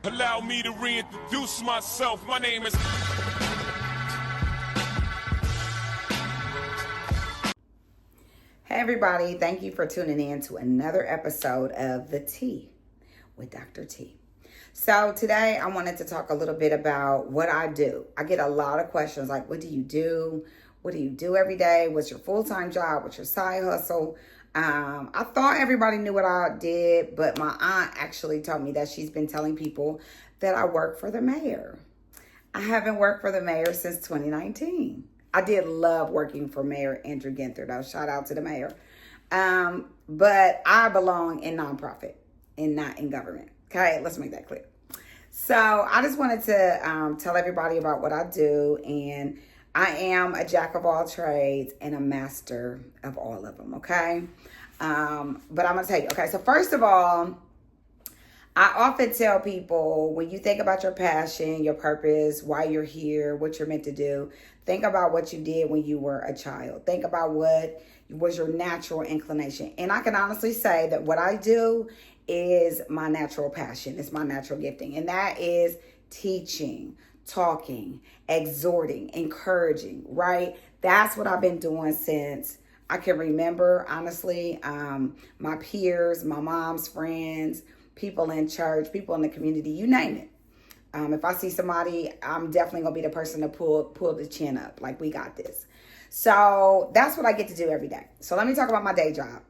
Allow me to reintroduce myself. My name is... Hey everybody, thank you for tuning in to another episode of The Tea with Dr. T. So today I wanted to talk a little bit about what I do. I get a lot of questions like, what do you do? What do you do every day? What's your full-time job? What's your side hustle? I thought everybody knew what I did, but my aunt actually told me that she's been telling people that I work for the mayor. I haven't worked for the mayor since 2019. I did love working for Mayor Andrew Ginther, though. Shout out to the mayor. But I belong in nonprofit and not in government. Okay, let's make that clear. So I just wanted to tell everybody about what I do. And I am a jack of all trades and a master of all of them, okay? But I'm going to tell you, okay, so first of all, I often tell people, when you think about your passion, your purpose, why you're here, what you're meant to do, think about what you did when you were a child. Think about what was your natural inclination. And I can honestly say that what I do is my natural passion. It's my natural gifting. And that is teaching, talking, exhorting, encouraging, right? That's what I've been doing since I can remember, honestly. My peers, my mom's friends, people in church, people in the community, you name it. If I see somebody, I'm definitely going to be the person to pull the chin up. Like, we got this. So that's what I get to do every day. So let me talk about my day job.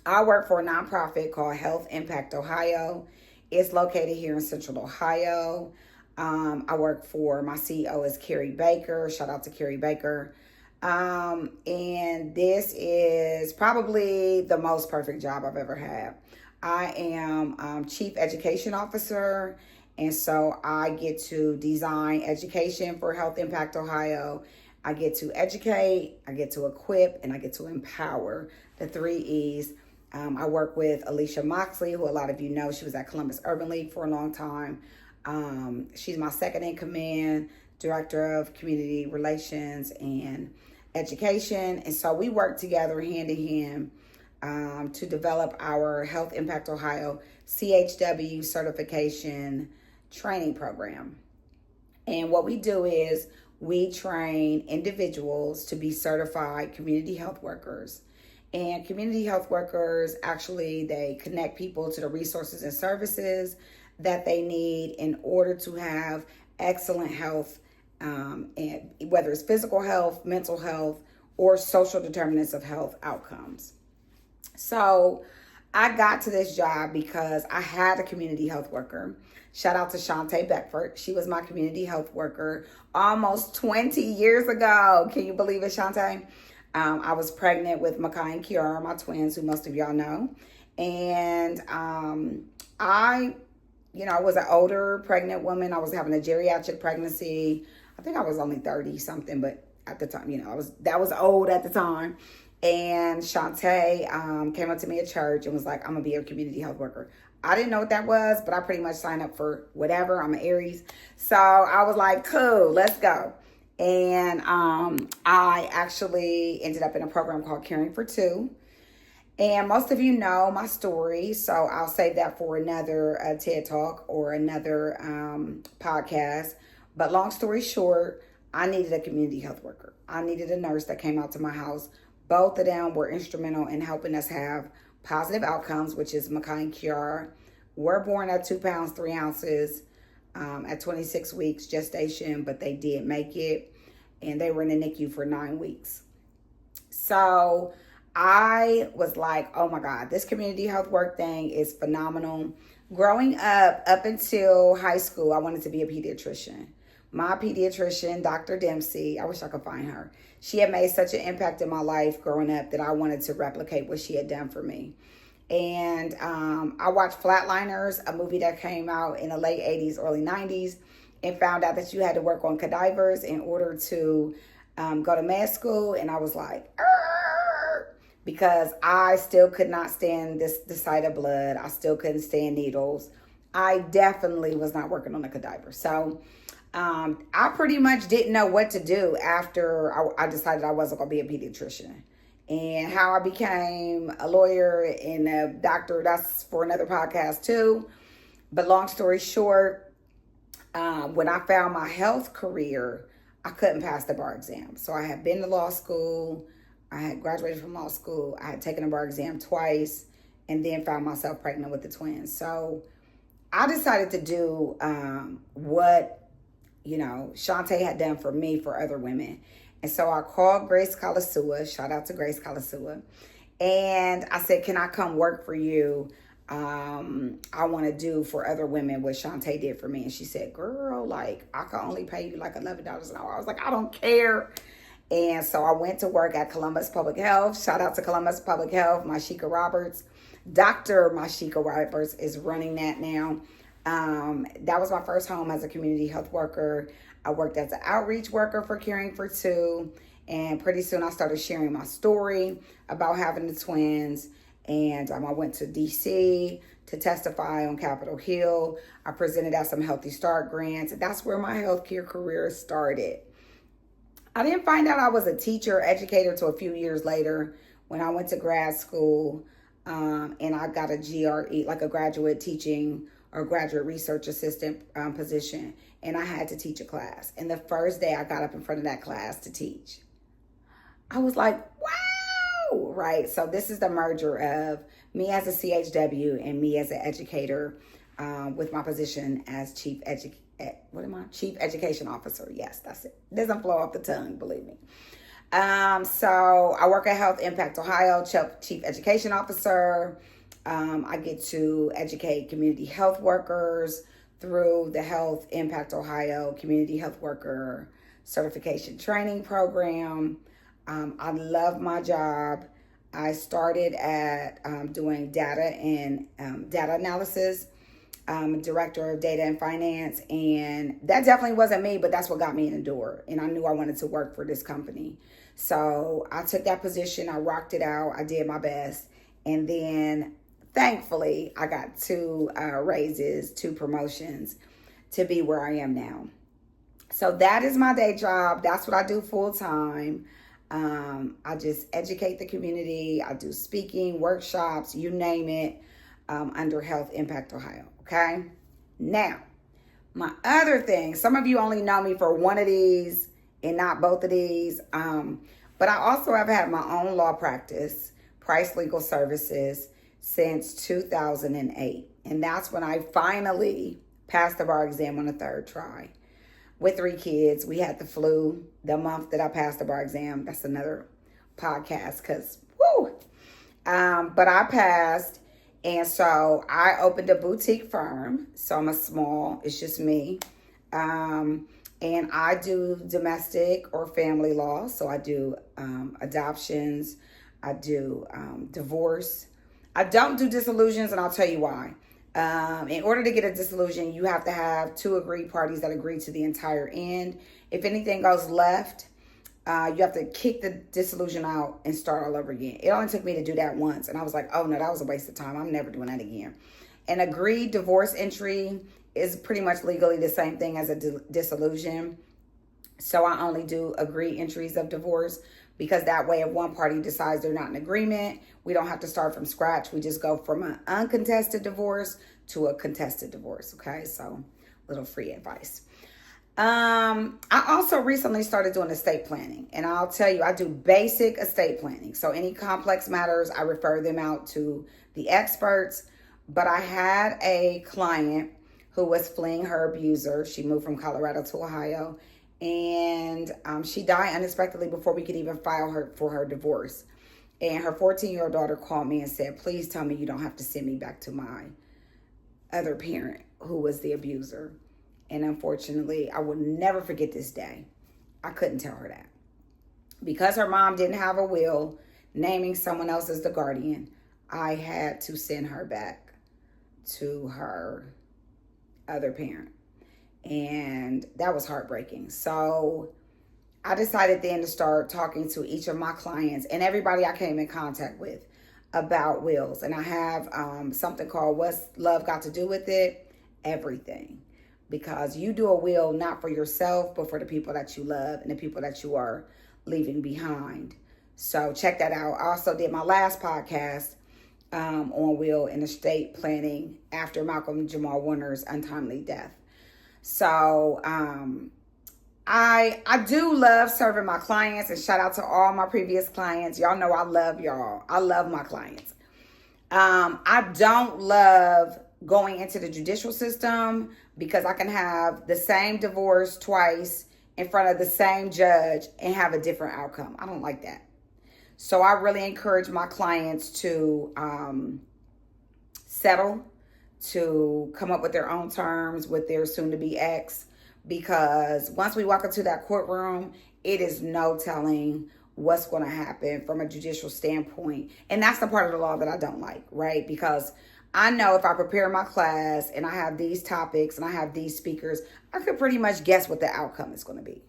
I work for a nonprofit called Health Impact Ohio. It's located here in Central Ohio. I work for, my CEO is Carrie Baker. Shout out to Carrie Baker. And this is probably the most perfect job I've ever had. I am Chief Education Officer, and so I get to design education for Health Impact Ohio. I get to educate, I get to equip, and I get to empower, the 3 E's. I work with Alicia Moxley, who a lot of you know. She was at Columbus Urban League for a long time. She's my second in command, Director of Community Relations and Education. And so we work together hand in hand to develop our Health Impact Ohio CHW certification training program. And what we do is we train individuals to be certified community health workers. And community health workers, actually, they connect people to the resources and services that they need in order to have excellent health, and whether it's physical health, mental health, or social determinants of health outcomes. So I got to this job because I had a community health worker. Shout out to Shantae Beckford. She was my community health worker almost 20 years ago. Can you believe it, Shantae? I was pregnant with Makai and Kiara, my twins, who most of y'all know. And I was an older pregnant woman. I was having a geriatric pregnancy. I think I was only 30 something, but at the time, that was old at the time. And Shantae came up to me at church and was like, I'm going to be a community health worker. I didn't know what that was, but I pretty much signed up for whatever. I'm an Aries. So I was like, cool, let's go. And I actually ended up in a program called Caring for Two. And most of you know my story, so I'll save that for another TED Talk or another podcast. But long story short, I needed a community health worker. I needed a nurse that came out to my house. Both of them were instrumental in helping us have positive outcomes, which is Makai and Kiara. Were born at 2 pounds, 3 ounces at 26 weeks gestation, but they did make it. And they were in the NICU for 9 weeks. So I was like, oh my God, this community health work thing is phenomenal. Growing up until high school, I wanted to be a pediatrician. My pediatrician, Dr. Dempsey, I wish I could find her. She had made such an impact in my life growing up that I wanted to replicate what she had done for me. And I watched Flatliners, a movie that came out in the late 80s, early 90s, and found out that you had to work on cadavers in order to go to med school. And I was like, because I still could not stand the sight of blood. I still couldn't stand needles. I definitely was not working on a cadaver. So I pretty much didn't know what to do after I decided I wasn't going to be a pediatrician. And how I became a lawyer and a doctor, that's for another podcast too. But long story short, when I found my health career, I couldn't pass the bar exam. So I had been to law school. I had graduated from law school. I had taken the bar exam twice and then found myself pregnant with the twins. So I decided to do what, Shantae had done for me for other women. And so I called Grace Kalasua, shout out to Grace Kalasua, and I said, can I come work for you? I want to do for other women what Shantae did for me. And she said, girl, I can only pay you $11 an hour. I was like, I don't care. And so I went to work at Columbus Public Health. Shout out to Columbus Public Health, Mashika Roberts. Dr. Mashika Roberts is running that now. That was my first home as a community health worker. I worked as an outreach worker for Caring for Two. And pretty soon I started sharing my story about having the twins. And I went to DC to testify on Capitol Hill. I presented at some Healthy Start grants. That's where my healthcare career started. I didn't find out I was a teacher, educator till a few years later when I went to grad school. And I got a GRE, like a graduate teaching or graduate research assistant position. And I had to teach a class. And the first day I got up in front of that class to teach, I was like, wow, right? So this is the merger of me as a CHW and me as an educator with my position as Chief Education Officer. Yes, that's it. Doesn't flow off the tongue, believe me. So I work at Health Impact Ohio, Chief Education Officer. I get to educate community health workers through the Health Impact Ohio Community Health Worker Certification Training Program. I love my job. I started at doing data and data analysis, director of data and finance, and that definitely wasn't me, but that's what got me in the door, and I knew I wanted to work for this company. So I took that position, I rocked it out, I did my best, and then thankfully I got 2 raises, 2 promotions to be where I am now. So that is my day job. That's what I do full time. I just educate the community. I do speaking, workshops, you name it, under Health Impact Ohio. Okay. Now, my other thing, some of you only know me for one of these and not both of these. But I also have had my own law practice, Price Legal Services, since 2008. And that's when I finally passed the bar exam on the 3rd try. With 3 kids, we had the flu the month that I passed the bar exam. That's another podcast because, whoo. But I passed. And so I opened a boutique firm. So I'm it's just me. And I do domestic or family law. So I do adoptions. I do divorce. I don't do dissolutions, and I'll tell you why. In order to get a dissolution, you have to have 2 agreed parties that agree to the entire end. If anything goes left, you have to kick the dissolution out and start all over again. It only took me to do that once, and I was like, oh no, that was a waste of time. I'm never doing that again. An agreed divorce entry is pretty much legally the same thing as a dissolution. So I only do agreed entries of divorce, because that way if one party decides they're not in agreement, we don't have to start from scratch. We just go from an uncontested divorce to a contested divorce. Okay, so little free advice. I also recently started doing estate planning, and I'll tell you, I do basic estate planning. So any complex matters, I refer them out to the experts. But I had a client who was fleeing her abuser. She moved from Colorado to Ohio, and she died unexpectedly before we could even file for her divorce. And her 14-year-old daughter called me and said, please tell me you don't have to send me back to my other parent who was the abuser. And unfortunately, I will never forget this day. I couldn't tell her that. Because her mom didn't have a will naming someone else as the guardian, I had to send her back to her other parent. And that was heartbreaking. So I decided then to start talking to each of my clients and everybody I came in contact with about wills. And I have something called What's Love Got to Do with It? Everything. Because you do a will not for yourself, but for the people that you love and the people that you are leaving behind. So check that out. I also did my last podcast on will and estate planning after Malcolm Jamal Warner's untimely death. So I do love serving my clients, and shout out to all my previous clients. Y'all know I love y'all. I love my clients. I don't love going into the judicial system because I can have the same divorce twice in front of the same judge and have a different outcome. I don't like that. So I really encourage my clients to settle, to come up with their own terms with their soon-to-be ex, because once we walk into that courtroom, it is no telling what's going to happen from a judicial standpoint. And that's the part of the law that I don't like, right? Because I know if I prepare my class and I have these topics and I have these speakers, I could pretty much guess what the outcome is going to be,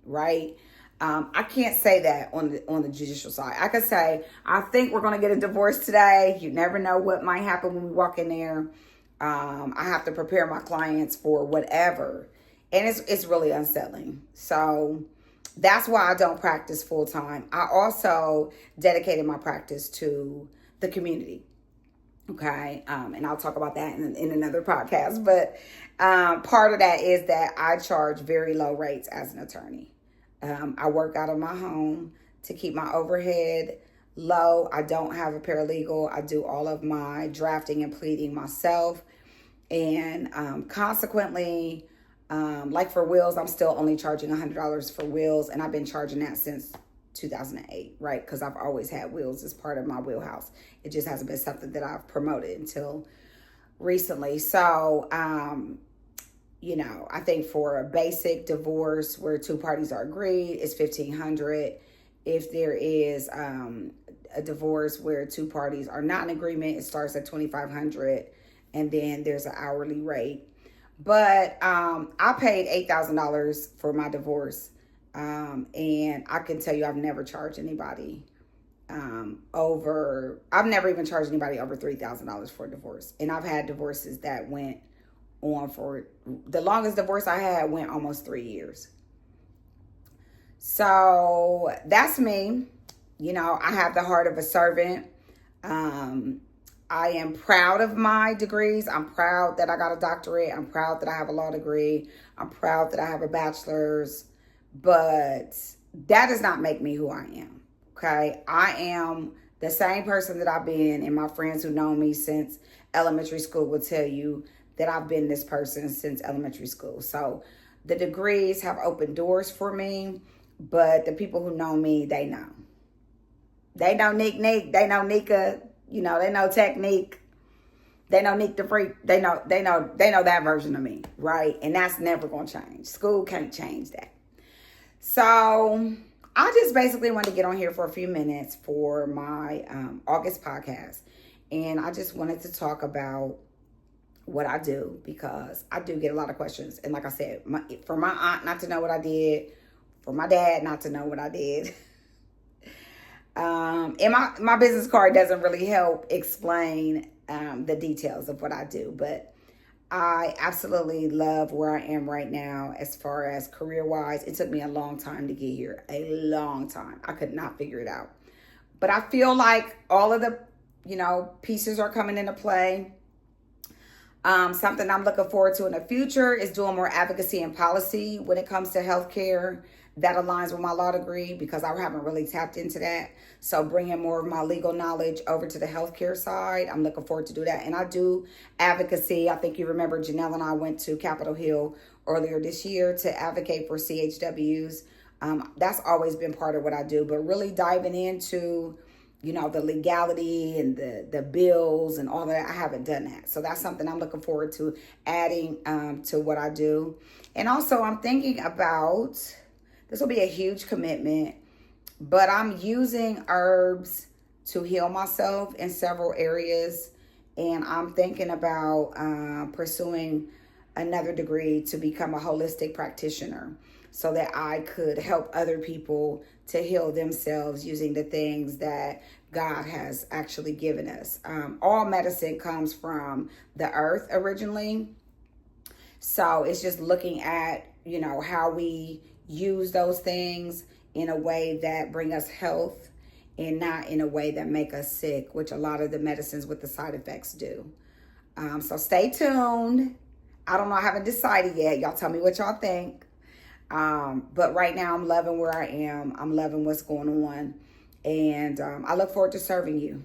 right? I can't say that on the judicial side. I could say, I think we're going to get a divorce today. You never know what might happen when we walk in there. I have to prepare my clients for whatever. And it's really unsettling. So that's why I don't practice full time. I also dedicated my practice to the community. Okay. And I'll talk about that in another podcast. But part of that is that I charge very low rates as an attorney. I work out of my home to keep my overhead low. I don't have a paralegal. I do all of my drafting and pleading myself. And consequently, like for wills, I'm still only charging $100 for wills. And I've been charging that since 2008, right? Because I've always had wills as part of my wheelhouse. It just hasn't been something that I've promoted until recently. So, I think for a basic divorce where two parties are agreed, it's $1,500. If there is a divorce where two parties are not in agreement, it starts at $2,500, and then there's an hourly rate. But I paid $8,000 for my divorce, and I can tell you I've never charged anybody I've never even charged anybody over $3,000 for a divorce. And I've had divorces that went on for, the longest divorce I had went almost 3 years. So that's me. I have the heart of a servant. I am proud of my degrees. I'm proud that I got a doctorate. I'm proud that I have a law degree. I'm proud that I have a bachelor's. But that does not make me who I am. Okay? I am the same person that I've been, and my friends who know me since elementary school will tell you that I've been this person since elementary school. So the degrees have opened doors for me, but the people who know me, they know. They know Nick, they know Nika, they know Technique. They know Nick the Freak. They know that version of me, right? And that's never going to change. School can't change that. So I just basically wanted to get on here for a few minutes for my August podcast. And I just wanted to talk about what I do, because I do get a lot of questions. And like I said, for my aunt not to know what I did, for my dad not to know what I did. And my business card doesn't really help explain the details of what I do. But I absolutely love where I am right now as far as career-wise. It took me a long time to get here. A long time. I could not figure it out. But I feel like all of the, pieces are coming into play. Something I'm looking forward to in the future is doing more advocacy and policy when it comes to healthcare. That aligns with my law degree, because I haven't really tapped into that. So bringing more of my legal knowledge over to the healthcare side, I'm looking forward to do that. And I do advocacy. I think you remember Janelle and I went to Capitol Hill earlier this year to advocate for CHWs. That's always been part of what I do. But really diving into, the legality and the bills and all that, I haven't done that. So that's something I'm looking forward to adding to what I do. And also I'm thinking about, this will be a huge commitment, but I'm using herbs to heal myself in several areas. And I'm thinking about pursuing another degree to become a holistic practitioner, so that I could help other people to heal themselves using the things that God has actually given us. All medicine comes from the earth originally. So it's just looking at, how we use those things in a way that bring us health and not in a way that make us sick, which a lot of the medicines with the side effects do. So stay tuned. I don't know. I haven't decided yet. Y'all tell me what y'all think. But right now I'm loving where I am. I'm loving what's going on. And I look forward to serving you.